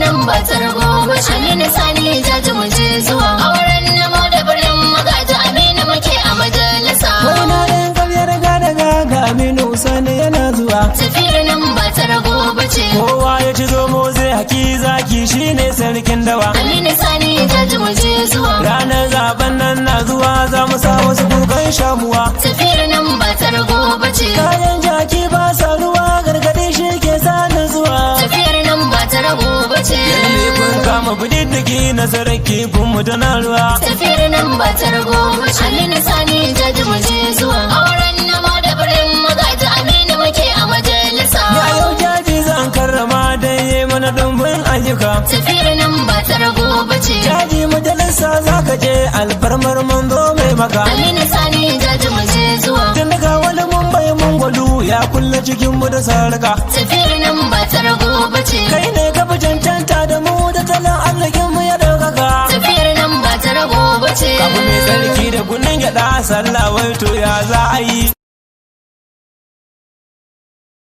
nan ba ta rago ba ce. Aminu Sani jaji mu je zuwa auren namo da birnin magaji Aminu muke a majalisa. Wai na ɗan ƙaryar gada ga Aminu Sani yana zuwa. Tafiyar nan ba ta rago ba ce. Kowa ya ci zomo zai haki zaki shine sarkin dawa. Aminu Sani jaji mu je zuwa. Ranar zaben nan na zuwa za mu sa wasu kukan shamuwa. Tafiyar nan ba ta rago ba ce. Kayan jaki ba sa ruwa gargaɗi shi ke sani zuwa. Tafiyar nan ba ta rago ba ce. Lalle kun kama bididdigi na sarki kun mu tana ruwa. Tafiyar nan ba ta rago ba ce. Aminu Sani jaji mu je zuwa auren namo da birnin magaji Aminu muke a majalisa. Ya yau jaji zan karrama dan yi mana dumbin ayyuka. Tafiyar nan ba ta rago ba ce. Jaji majalisa za ka je alfarmar manzo mai maka. Aminu Sani jaji mu je zuwa. Tun daga wani mun bai mun gwadu ya kulle cikin mu da sarka. Tafiyar nan ba ta rago ba ce. Kai ne ka fi cancanta da mu da talan arzikin mu ya ɗaukaka. Tafiyar nan ba ta rago ba ce. Abu mai tsarki da kunnin gyaɗa sallah wai to ya za a yi.